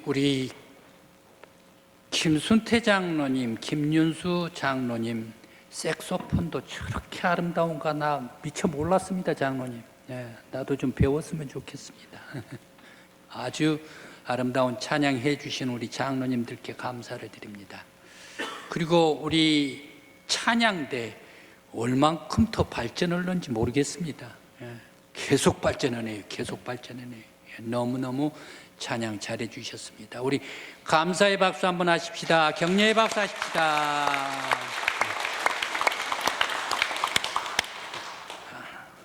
우리 김순태 장로님, 김윤수 장로님 색소폰도 저렇게 아름다운가 나 미처 몰랐습니다. 장로님, 나도 좀 배웠으면 좋겠습니다. 아주 아름다운 찬양해 주신 우리 장로님들께 감사를 드립니다. 그리고 우리 찬양대 얼만큼 더 발전을 했는지 모르겠습니다. 계속 발전하네요. 계속 발전하네요. 너무너무 찬양 잘해 주셨습니다. 우리 감사의 박수 한번 하십시다. 격려의 박수 하십시다.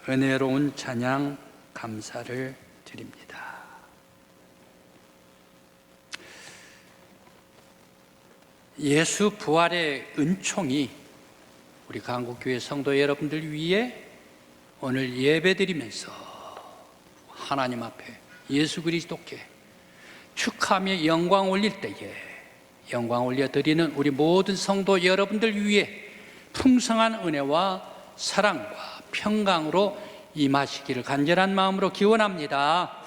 은혜로운 찬양 감사를 드립니다. 예수 부활의 은총이 우리 강국교회 성도 여러분들 위해 오늘 예배드리면서 하나님 앞에 예수 그리스도께 축하하며 영광 올릴 때에 영광 올려드리는 우리 모든 성도 여러분들 위해 풍성한 은혜와 사랑과 평강으로 임하시기를 간절한 마음으로 기원합니다.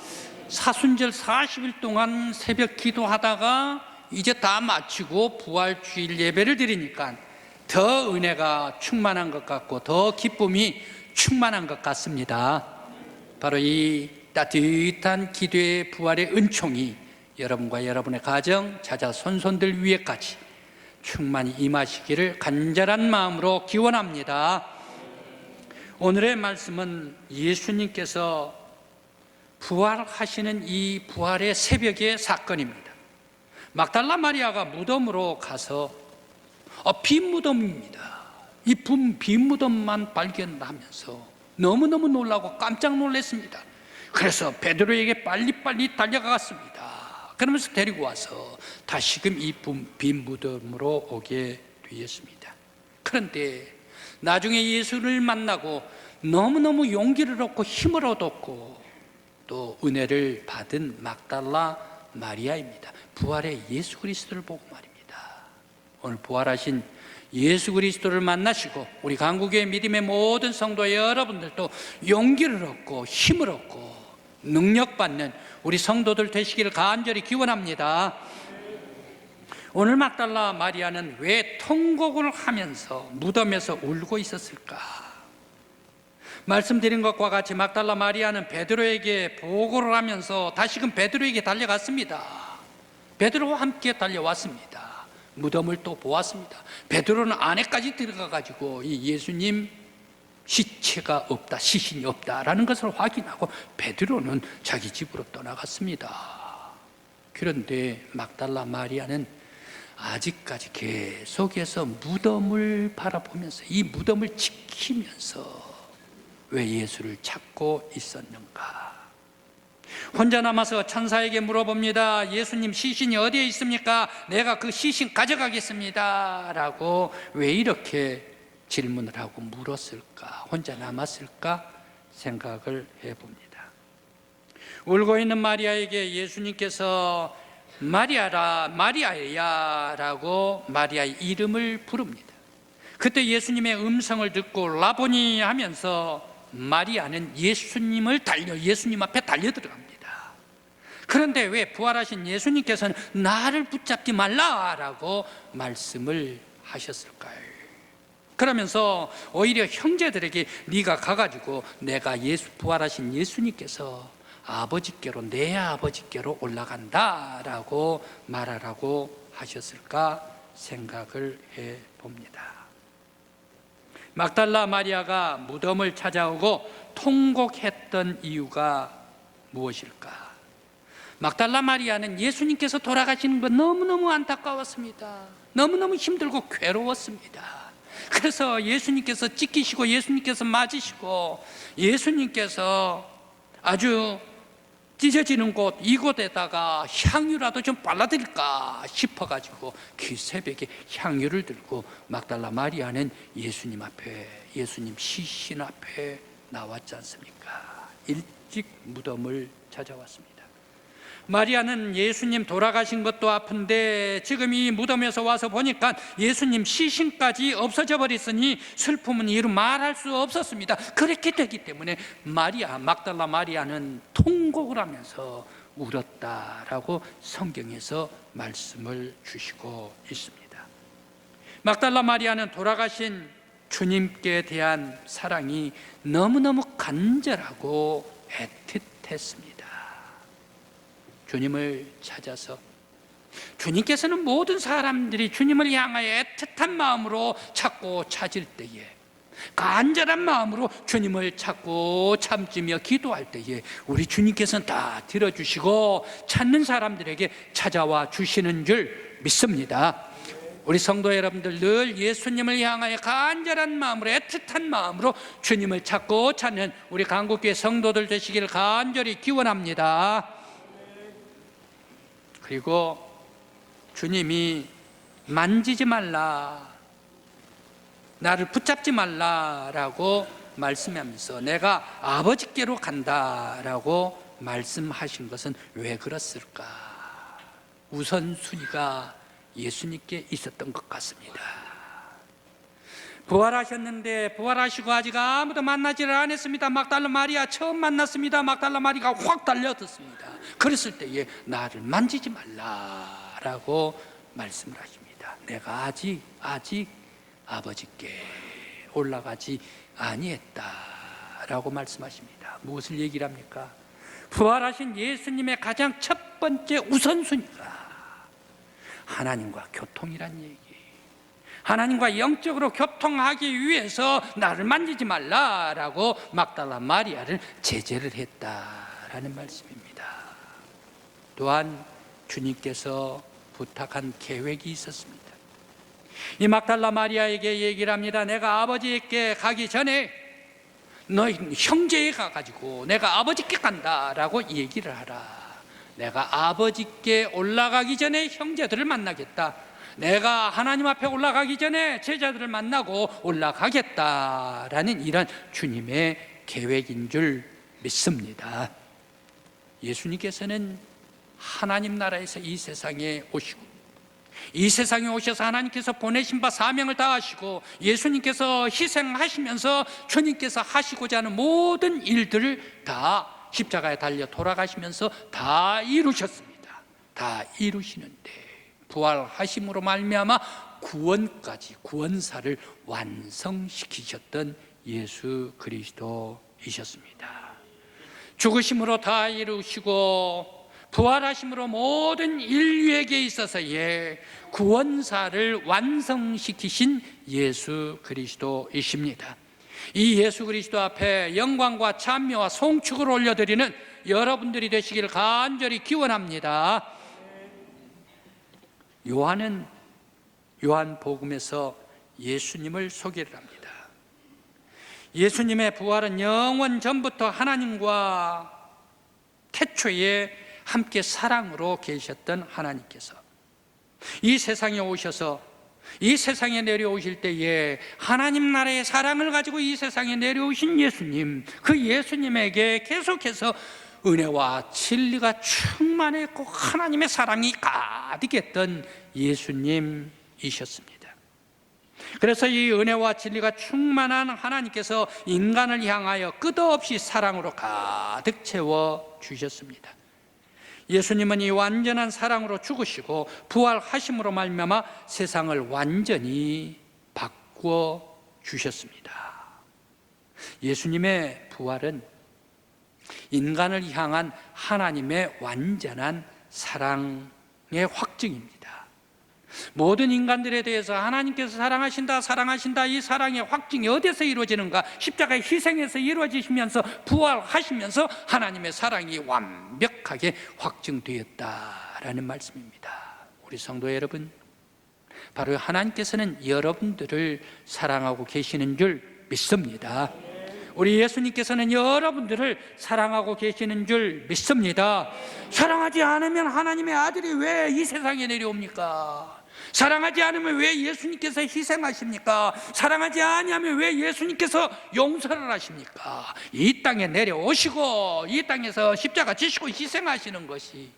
사순절 40일 동안 새벽 기도하다가 이제 다 마치고 부활주일 예배를 드리니까 더 은혜가 충만한 것 같고 더 기쁨이 충만한 것 같습니다. 바로 이 따뜻한 기도의 부활의 은총이 여러분과 여러분의 가정, 자자, 손손들 위에까지 충만히 임하시기를 간절한 마음으로 기원합니다. 오늘의 말씀은 예수님께서 부활하시는 이 부활의 새벽의 사건입니다. 막달라 마리아가 무덤으로 가서 빈 무덤입니다. 이 빈 무덤만 발견하면서 너무너무 놀라고 깜짝 놀랐습니다. 그래서 베드로에게 빨리빨리 달려갔습니다. 그러면서 데리고 와서 다시금 이 빈 무덤으로 오게 되었습니다. 그런데 나중에 예수를 만나고 너무너무 용기를 얻고 힘을 얻었고 또 은혜를 받은 막달라 마리아입니다. 부활의 예수 그리스도를 보고 말입니다. 오늘 부활하신 예수 그리스도를 만나시고 우리 강국교회 믿음의 모든 성도 여러분들도 용기를 얻고 힘을 얻고 능력받는 우리 성도들 되시기를 간절히 기원합니다. 오늘 막달라 마리아는 왜 통곡을 하면서 무덤에서 울고 있었을까? 말씀드린 것과 같이 막달라 마리아는 베드로에게 보고를 하면서 다시금 베드로에게 달려갔습니다. 베드로와 함께 달려왔습니다. 무덤을 또 보았습니다. 베드로는 안에까지 들어가가지고 이 예수님 시체가 없다, 시신이 없다라는 것을 확인하고 베드로는 자기 집으로 떠나갔습니다. 그런데 막달라 마리아는 아직까지 계속해서 무덤을 바라보면서 이 무덤을 지키면서 왜 예수를 찾고 있었는가? 혼자 남아서 천사에게 물어봅니다. 예수님 시신이 어디에 있습니까? 내가 그 시신 가져가겠습니다 라고 왜 이렇게 질문을 하고 물었을까? 혼자 남았을까? 생각을 해봅니다. 울고 있는 마리아에게 예수님께서 마리아라, 마리아야 라고 마리아의 이름을 부릅니다. 그때 예수님의 음성을 듣고 라보니 하면서 마리아는 예수님 앞에 달려들어갑니다. 그런데 왜 부활하신 예수님께서는 나를 붙잡지 말라라고 말씀을 하셨을까요? 그러면서 오히려 형제들에게 네가 가가지고 내가 부활하신 예수님께서 아버지께로, 내 아버지께로 올라간다라고 말하라고 하셨을까 생각을 해봅니다. 막달라 마리아가 무덤을 찾아오고 통곡했던 이유가 무엇일까? 막달라 마리아는 예수님께서 돌아가시는 거 너무너무 안타까웠습니다. 너무너무 힘들고 괴로웠습니다. 그래서 예수님께서 찢기시고 예수님께서 맞으시고 예수님께서 아주 찢어지는 곳 이곳에다가 향유라도 좀 발라드릴까 싶어가지고 그 새벽에 향유를 들고 막달라 마리아는 예수님 앞에, 예수님 시신 앞에 나왔지 않습니까? 일찍 무덤을 찾아왔습니다. 마리아는 예수님 돌아가신 것도 아픈데 지금 이 무덤에서 와서 보니까 예수님 시신까지 없어져 버렸으니 슬픔은 이루 말할 수 없었습니다. 그렇게 되기 때문에 막달라 마리아는 통곡을 하면서 울었다라고 성경에서 말씀을 주시고 있습니다. 막달라 마리아는 돌아가신 주님께 대한 사랑이 너무너무 간절하고 애틋했습니다. 주님을 찾아서, 주님께서는 모든 사람들이 주님을 향하여 애틋한 마음으로 찾고 찾을 때에, 간절한 마음으로 주님을 찾고 참으며 기도할 때에 우리 주님께서는 다 들어주시고 찾는 사람들에게 찾아와 주시는 줄 믿습니다. 우리 성도 여러분들, 늘 예수님을 향하여 간절한 마음으로, 애틋한 마음으로 주님을 찾고 찾는 우리 강국교회 성도들 되시기를 간절히 기원합니다. 그리고 주님이 만지지 말라, 나를 붙잡지 말라라고 말씀하면서 내가 아버지께로 간다라고 말씀하신 것은 왜 그렇을까? 우선순위가 예수님께 있었던 것 같습니다. 부활하셨는데 부활하시고 아직 아무도 만나지를 않았습니다. 막달라 마리아 처음 만났습니다. 막달라 마리아가 확 달려들었습니다. 그랬을 때에 나를 만지지 말라라고 말씀을 하십니다. 내가 아직 아버지께 올라가지 아니했다라고 말씀하십니다. 무엇을 얘기를 합니까? 부활하신 예수님의 가장 첫 번째 우선순위가 하나님과 교통이란 얘기, 하나님과 영적으로 교통하기 위해서 나를 만지지 말라라고 막달라 마리아를 제재를 했다라는 말씀입니다. 또한 주님께서 부탁한 계획이 있었습니다. 이 막달라 마리아에게 얘기를 합니다. 내가 아버지께 가기 전에 너희 형제에 가가지고 내가 아버지께 간다라고 얘기를 하라. 내가 아버지께 올라가기 전에 형제들을 만나겠다. 내가 하나님 앞에 올라가기 전에 제자들을 만나고 올라가겠다라는 이런 주님의 계획인 줄 믿습니다. 예수님께서는 하나님 나라에서 이 세상에 오시고, 이 세상에 오셔서 하나님께서 보내신 바 사명을 다하시고, 예수님께서 희생하시면서 주님께서 하시고자 하는 모든 일들을 다 십자가에 달려 돌아가시면서 다 이루셨습니다. 다 이루시는데 부활하심으로 말미암아 구원까지, 구원사를 완성시키셨던 예수 그리스도이셨습니다. 죽으심으로 다 이루시고 부활하심으로 모든 인류에게 있어서의 구원사를 완성시키신 예수 그리스도이십니다. 이 예수 그리스도 앞에 영광과 찬미와 송축을 올려드리는 여러분들이 되시기를 간절히 기원합니다. 요한은 요한복음에서 예수님을 소개를 합니다. 예수님의 부활은 영원 전부터 하나님과 태초에 함께 사랑으로 계셨던 하나님께서 이 세상에 오셔서 이 세상에 내려오실 때에 하나님 나라의 사랑을 가지고 이 세상에 내려오신 예수님, 그 예수님에게 계속해서 은혜와 진리가 충만했고 하나님의 사랑이 가득했던 예수님이셨습니다. 그래서 이 은혜와 진리가 충만한 하나님께서 인간을 향하여 끝없이 사랑으로 가득 채워 주셨습니다. 예수님은 이 완전한 사랑으로 죽으시고 부활하심으로 말미암아 세상을 완전히 바꾸어 주셨습니다. 예수님의 부활은 인간을 향한 하나님의 완전한 사랑의 확증입니다. 모든 인간들에 대해서 하나님께서 사랑하신다 이 사랑의 확증이 어디서 이루어지는가? 십자가의 희생에서 이루어지시면서 부활하시면서 하나님의 사랑이 완벽하게 확증되었다라는 말씀입니다. 우리 성도 여러분, 바로 하나님께서는 여러분들을 사랑하고 계시는 줄 믿습니다. 우리 예수님께서는 여러분들을 사랑하고 계시는 줄 믿습니다. 사랑하지 않으면 하나님의 아들이 왜 이 세상에 내려옵니까? 사랑하지 않으면 왜 예수님께서 희생하십니까? 사랑하지 아니하면 왜 예수님께서 용서를 하십니까? 이 땅에 내려오시고 이 땅에서 십자가 지시고 희생하시는 것이,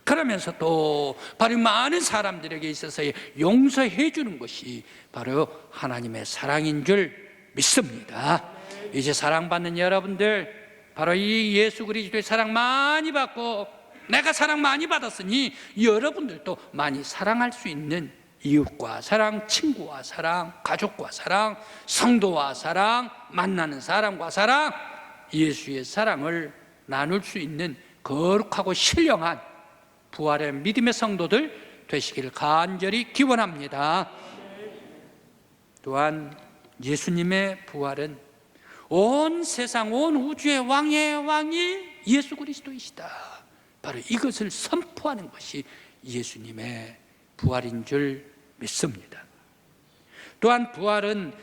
그러면서 또 바로 많은 사람들에게 있어서 용서해 주는 것이 바로 하나님의 사랑인 줄 믿습니다. 이제 사랑받는 여러분들, 바로 이 예수 그리스도의 사랑 많이 받고 내가 사랑 많이 받았으니 여러분들도 많이 사랑할 수 있는 이웃과 사랑, 친구와 사랑, 가족과 사랑, 성도와 사랑, 만나는 사람과 사랑, 예수의 사랑을 나눌 수 있는 거룩하고 신령한 부활의 믿음의 성도들 되시기를 간절히 기원합니다. 또한 예수님의 부활은 온 세상, 온 우주의 왕의 왕이 예수 그리스도이시다, 바로 이것을 선포하는 것이 예수님의 부활인 줄 믿습니다. 또한 부활은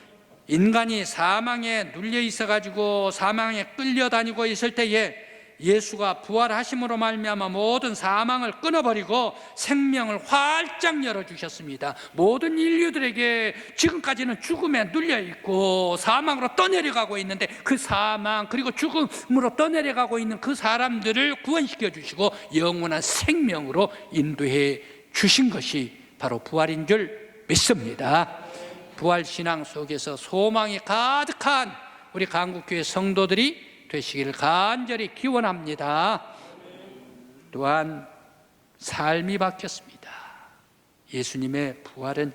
인간이 사망에 눌려 있어가지고 사망에 끌려다니고 있을 때에 예수가 부활하심으로 말미암아 모든 사망을 끊어버리고 생명을 활짝 열어주셨습니다. 모든 인류들에게 지금까지는 죽음에 눌려있고 사망으로 떠내려가고 있는데 그 사망 그리고 죽음으로 떠내려가고 있는 그 사람들을 구원시켜 주시고 영원한 생명으로 인도해 주신 것이 바로 부활인 줄 믿습니다. 부활신앙 속에서 소망이 가득한 우리 강국교회 성도들이 되시기를 간절히 기원합니다. 또한 삶이 바뀌었습니다. 예수님의 부활은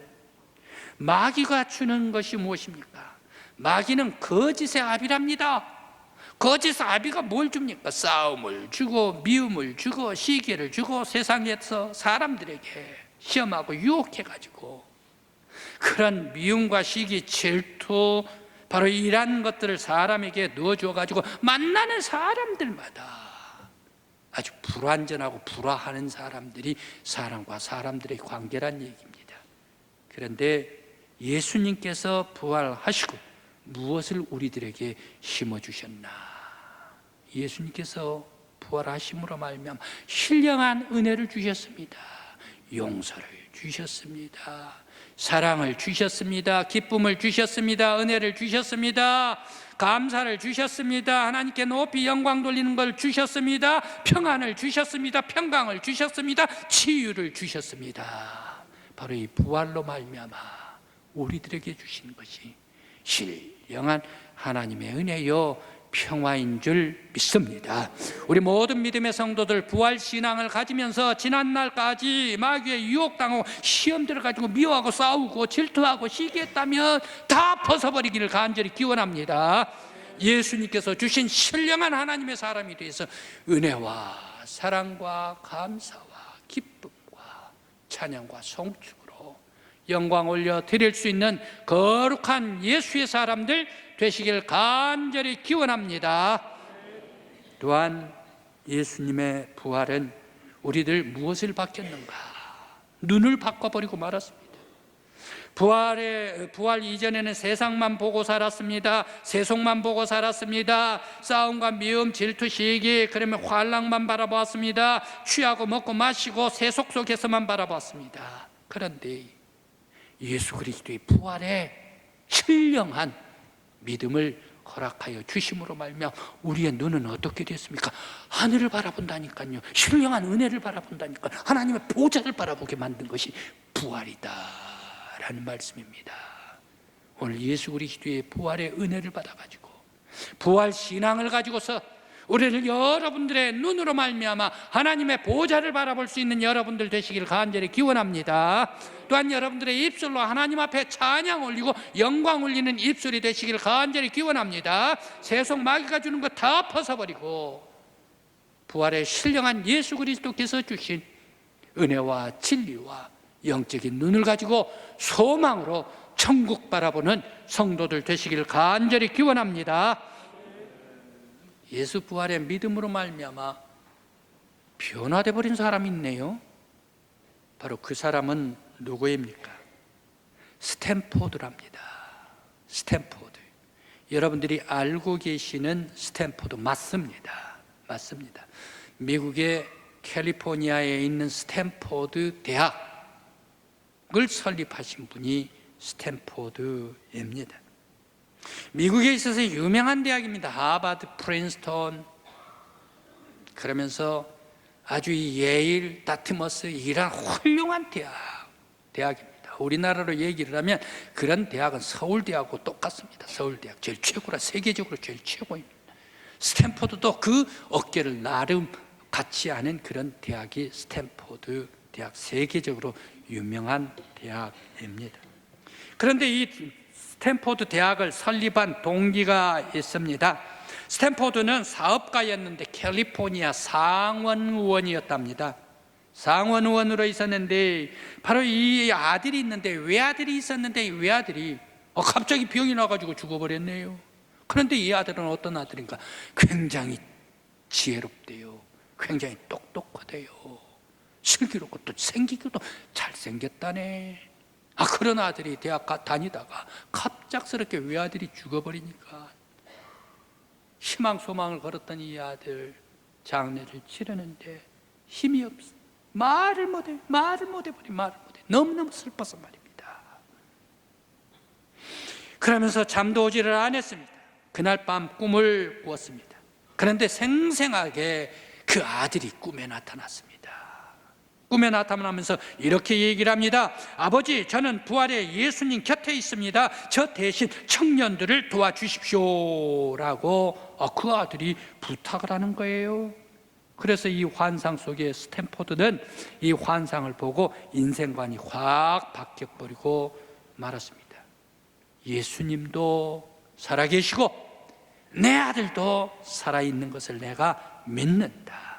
마귀가 주는 것이 무엇입니까? 마귀는 거짓의 아비랍니다. 거짓의 아비가 뭘 줍니까? 싸움을 주고 미움을 주고 시기를 주고 세상에서 사람들에게 시험하고 유혹해가지고 그런 미움과 시기, 질투, 바로 이러한 것들을 사람에게 넣어줘가지고 만나는 사람들마다 아주 불완전하고 불화하는 사람들이 사람과 사람들의 관계란 얘기입니다. 그런데 예수님께서 부활하시고 무엇을 우리들에게 심어주셨나? 예수님께서 부활하심으로 말미암아 신령한 은혜를 주셨습니다. 용서를 주셨습니다. 사랑을 주셨습니다. 기쁨을 주셨습니다. 은혜를 주셨습니다. 감사를 주셨습니다. 하나님께 높이 영광 돌리는 걸 주셨습니다. 평안을 주셨습니다. 평강을 주셨습니다. 치유를 주셨습니다. 바로 이 부활로 말미암아 우리들에게 주신 것이 신령한 하나님의 은혜요 평화인 줄 믿습니다. 우리 모든 믿음의 성도들 부활신앙을 가지면서 지난날까지 마귀의 유혹당하고 시험 들어가지고 미워하고 싸우고 질투하고 시기했다면 다 벗어버리기를 간절히 기원합니다. 예수님께서 주신 신령한 하나님의 사람이 되어서 은혜와 사랑과 감사와 기쁨과 찬양과 송축으로 영광 올려 드릴 수 있는 거룩한 예수의 사람들 되시길 간절히 기원합니다. 또한 예수님의 부활은 우리들 무엇을 바뀌었는가? 눈을 바꿔버리고 말았습니다. 부활 이전에는 세상만 보고 살았습니다. 세속만 보고 살았습니다. 싸움과 미움, 질투, 시기, 그러면 환락만 바라보았습니다. 취하고 먹고 마시고 세속 속에서만 바라보았습니다. 그런데 예수 그리스도의 부활에 신령한 믿음을 허락하여 주심으로 말미암아 우리의 눈은 어떻게 됐습니까? 하늘을 바라본다니까요. 신령한 은혜를 바라본다니까. 하나님의 보좌를 바라보게 만든 것이 부활이다라는 말씀입니다. 오늘 예수 그리스도의 부활의 은혜를 받아가지고 부활 신앙을 가지고서 우리를 여러분들의 눈으로 말미암아 하나님의 보좌를 바라볼 수 있는 여러분들 되시길 간절히 기원합니다. 또한 여러분들의 입술로 하나님 앞에 찬양 올리고 영광 올리는 입술이 되시길 간절히 기원합니다. 세속 마귀가 주는 것 다 벗어버리고 부활의 신령한 예수 그리스도께서 주신 은혜와 진리와 영적인 눈을 가지고 소망으로 천국 바라보는 성도들 되시길 간절히 기원합니다. 예수 부활의 믿음으로 말미암아 변화돼 버린 사람이 있네요. 바로 그 사람은 누구입니까? 스탠포드랍니다. 스탠포드. 여러분들이 알고 계시는 스탠포드 맞습니다. 맞습니다. 미국의 캘리포니아에 있는 스탠포드 대학을 설립하신 분이 스탠포드입니다. 미국에 있어서 유명한 대학입니다. 하버드, 프린스턴, 그러면서 아주 예일, 다트머스 이런 훌륭한 대학입니다. 우리나라로 얘기를 하면 그런 대학은 서울대하고 똑같습니다. 서울대학 제일 최고라, 세계적으로 제일 최고입니다. 스탠포드도 그 어깨를 나름 같지 않은 그런 대학이 스탠포드 대학, 세계적으로 유명한 대학입니다. 그런데 이 스탠포드 대학을 설립한 동기가 있습니다. 스탠포드는 사업가였는데 캘리포니아 상원의원이었답니다. 상원의원으로 있었는데 바로 이 아들이 있는데, 외아들이 있었는데, 이 외아들이 갑자기 병이 나가지고 죽어버렸네요. 그런데 이 아들은 어떤 아들인가? 굉장히 지혜롭대요. 굉장히 똑똑하대요. 슬기롭고 또 생기기도 잘생겼다네. 그런 아들이 대학 다니다가 갑작스럽게 외아들이 죽어버리니까 희망 소망을 걸었던 이 아들 장례를 치르는데 힘이 없어. 말을 못해. 너무너무 슬퍼서 말입니다. 그러면서 잠도 오지를 않았습니다. 그날 밤 꿈을 꾸었습니다. 그런데 생생하게 그 아들이 꿈에 나타났습니다. 꿈에 나타나면서 이렇게 얘기를 합니다. 아버지, 저는 부활의 예수님 곁에 있습니다. 저 대신 청년들을 도와주십시오 라고 그 아들이 부탁을 하는 거예요. 그래서 이 환상 속에 스탠포드는 이 환상을 보고 인생관이 확 바뀌어버리고 말았습니다. 예수님도 살아계시고 내 아들도 살아있는 것을 내가 믿는다.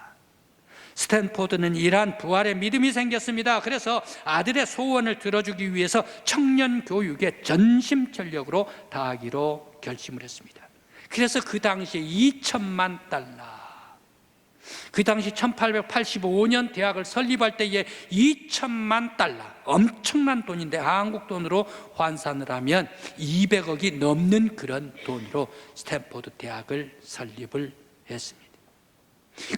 스탠포드는 이러한 부활의 믿음이 생겼습니다. 그래서 아들의 소원을 들어주기 위해서 청년 교육에 전심전력으로 다하기로 결심을 했습니다. 그래서 그 당시에 2천만 달러, 그 당시 1885년 대학을 설립할 때에 2천만 달러, 엄청난 돈인데 한국 돈으로 환산을 하면 200억이 넘는 그런 돈으로 스탠포드 대학을 설립을 했습니다.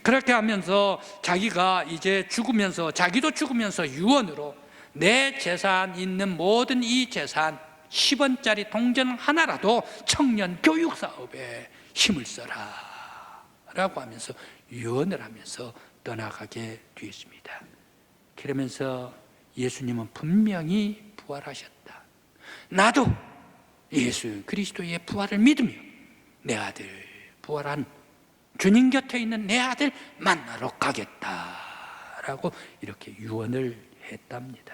그렇게 하면서 자기가 이제 죽으면서, 자기도 죽으면서 유언으로 내 재산 있는 모든 이 재산 10원짜리 동전 하나라도 청년 교육 사업에 힘을 써라 라고 하면서 유언을 하면서 떠나가게 되었습니다. 그러면서 예수님은 분명히 부활하셨다. 나도 예수 그리스도의 부활을 믿으며 내 아들, 부활한 주님 곁에 있는 내 아들 만나러 가겠다라고 이렇게 유언을 했답니다.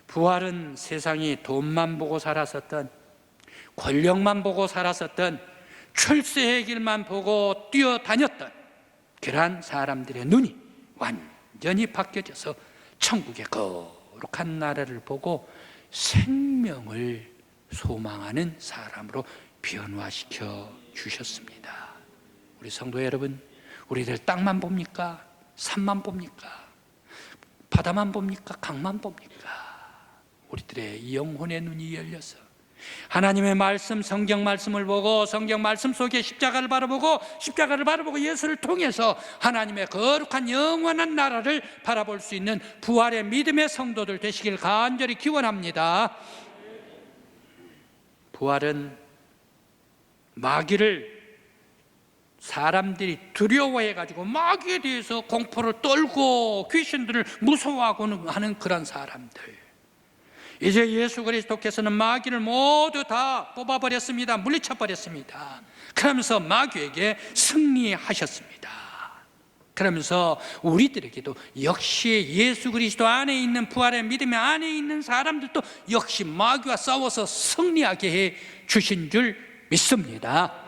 부활은 세상이 돈만 보고 살았었던, 권력만 보고 살았었던, 출세의 길만 보고 뛰어다녔던 그러한 사람들의 눈이 완전히 바뀌어져서 천국의 거룩한 나라를 보고 생명을 소망하는 사람으로 변화시켜 주셨습니다. 우리 성도 여러분, 우리들 땅만 봅니까? 산만 봅니까? 바다만 봅니까? 강만 봅니까? 우리들의 영혼의 눈이 열려서 하나님의 말씀, 성경 말씀을 보고 성경 말씀 속에 십자가를 바라보고 십자가를 바라보고 예수를 통해서 하나님의 거룩한 영원한 나라를 바라볼 수 있는 부활의 믿음의 성도들 되시길 간절히 기원합니다. 부활은 마귀를, 사람들이 두려워해가지고 마귀에 대해서 공포를 떨고 귀신들을 무서워하고 하는 그런 사람들, 이제 예수 그리스도께서는 마귀를 모두 다 뽑아버렸습니다. 물리쳐버렸습니다. 그러면서 마귀에게 승리하셨습니다. 그러면서 우리들에게도 역시 예수 그리스도 안에 있는 부활의 믿음의 안에 있는 사람들도 역시 마귀와 싸워서 승리하게 해 주신 줄 믿습니다.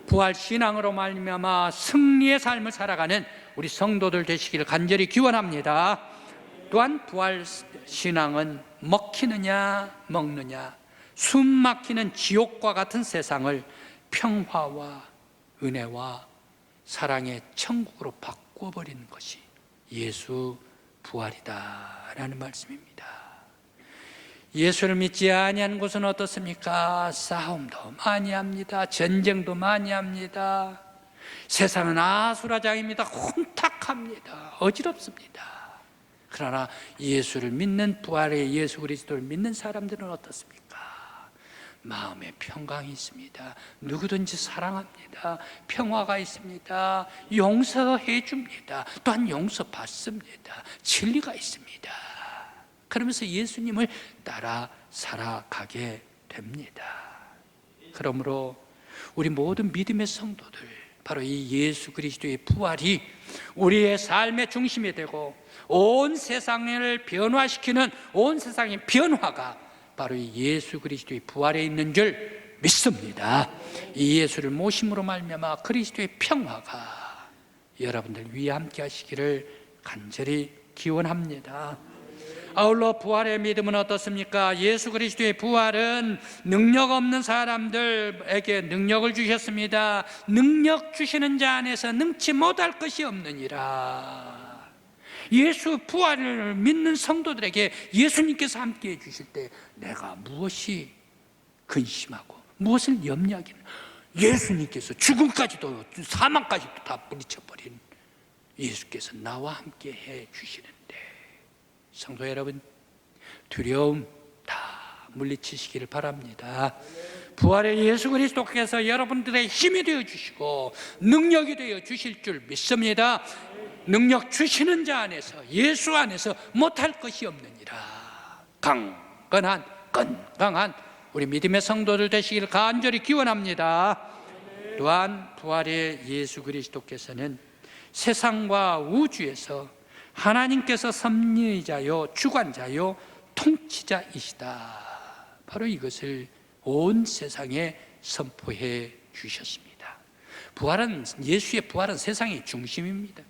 부활 신앙으로 말미암아 승리의 삶을 살아가는 우리 성도들 되시기를 간절히 기원합니다. 또한 부활 신앙은 먹히느냐 먹느냐, 숨 막히는 지옥과 같은 세상을 평화와 은혜와 사랑의 천국으로 바꿔버리는 것이 예수 부활이다라는 말씀입니다. 예수를 믿지 아니하는 곳은 어떻습니까? 싸움도 많이 합니다. 전쟁도 많이 합니다. 세상은 아수라장입니다. 혼탁합니다. 어지럽습니다. 그러나 예수를 믿는, 부활의 예수 그리스도를 믿는 사람들은 어떻습니까? 마음에 평강이 있습니다. 누구든지 사랑합니다. 평화가 있습니다. 용서해 줍니다. 또한 용서받습니다. 진리가 있습니다. 그러면서 예수님을 따라 살아가게 됩니다. 그러므로 우리 모든 믿음의 성도들, 바로 이 예수 그리스도의 부활이 우리의 삶의 중심이 되고 온 세상을 변화시키는 온 세상의 변화가 바로 이 예수 그리스도의 부활에 있는 줄 믿습니다. 이 예수를 모심으로 말미암아 그리스도의 평화가 여러분들 위에 함께 하시기를 간절히 기원합니다. 아울러 부활의 믿음은 어떻습니까? 예수 그리스도의 부활은 능력 없는 사람들에게 능력을 주셨습니다. 능력 주시는 자 안에서 능치 못할 것이 없느니라. 예수 부활을 믿는 성도들에게 예수님께서 함께 해주실 때 내가 무엇이 근심하고 무엇을 염려하기는, 예수님께서 죽음까지도 사망까지도 다 뿌리쳐버린 예수께서 나와 함께 해주시는데, 성도 여러분, 두려움 다 물리치시기를 바랍니다. 부활의 예수 그리스도께서 여러분들의 힘이 되어주시고 능력이 되어주실 줄 믿습니다. 능력 주시는 자 안에서, 예수 안에서 못할 것이 없느니라. 강건한 건강한 우리 믿음의 성도들 되시기를 간절히 기원합니다. 또한 부활의 예수 그리스도께서는 세상과 우주에서 하나님께서 섭리자요 주관자요 통치자이시다. 바로 이것을 온 세상에 선포해 주셨습니다. 부활은, 예수의 부활은 세상의 중심입니다.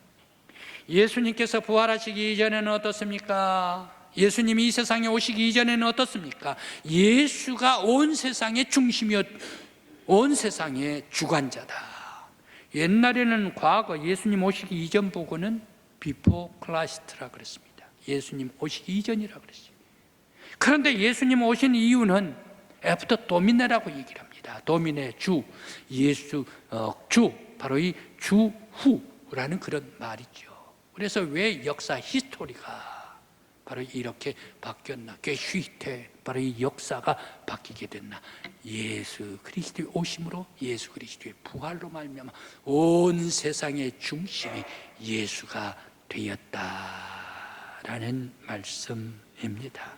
예수님께서 부활하시기 이전에는 어떻습니까? 예수님이 이 세상에 오시기 이전에는 어떻습니까? 예수가 온 세상의 중심이었, 온 세상의 주관자다. 옛날에는 과거 예수님 오시기 이전 보고는 비포 클라시트라 그랬습니다. 예수님 오시기 이전이라 그랬어요. 그런데 예수님 오신 이유는 애프터 도미네라고 얘기를 합니다. 도미네 주, 예수 주, 바로 이 주 후라는 그런 말이죠. 그래서 왜 역사 히스토리가 바로 이렇게 바뀌었나? 꾀슈이테, 바로 이 역사가 바뀌게 됐나? 예수 그리스도의 오심으로, 예수 그리스도의 부활로 말미암아 온 세상의 중심이 예수가 되었다라는 말씀입니다.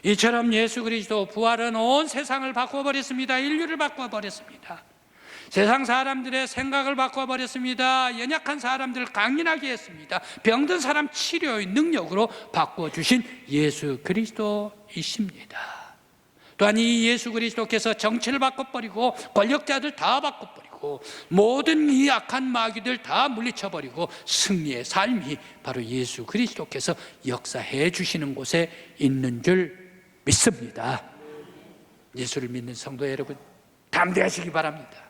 이처럼 예수 그리스도 부활은 온 세상을 바꿔버렸습니다. 인류를 바꿔버렸습니다. 세상 사람들의 생각을 바꿔버렸습니다. 연약한 사람들을 강인하게 했습니다. 병든 사람 치료의 능력으로 바꿔주신 예수 그리스도이십니다. 또한 이 예수 그리스도께서 정치를 바꿔버리고 권력자들 다 바꿔버리고 모든 이 악한 마귀들 다 물리쳐버리고 승리의 삶이 바로 예수 그리스도께서 역사해 주시는 곳에 있는 줄 믿습니다. 예수를 믿는 성도 여러분, 담대하시기 바랍니다.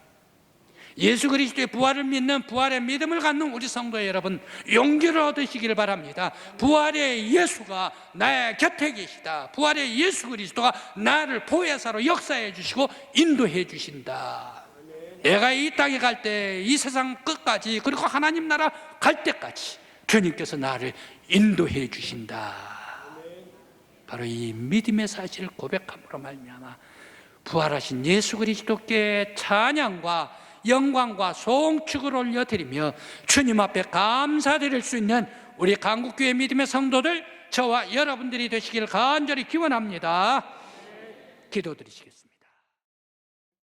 예수 그리스도의 부활을 믿는, 부활의 믿음을 갖는 우리 성도 여러분, 용기를 얻으시기를 바랍니다. 부활의 예수가 나의 곁에 계시다. 부활의 예수 그리스도가 나를 보혜사로 역사해 주시고 인도해 주신다. 내가 이 땅에 갈 때, 이 세상 끝까지, 그리고 하나님 나라 갈 때까지 주님께서 나를 인도해 주신다. 바로 이 믿음의 사실을 고백함으로 말미암아 부활하신 예수 그리스도께 찬양과 영광과 송축을 올려드리며 주님 앞에 감사드릴 수 있는 우리 강국교회 믿음의 성도들, 저와 여러분들이 되시기를 간절히 기원합니다. 기도드리시겠습니다.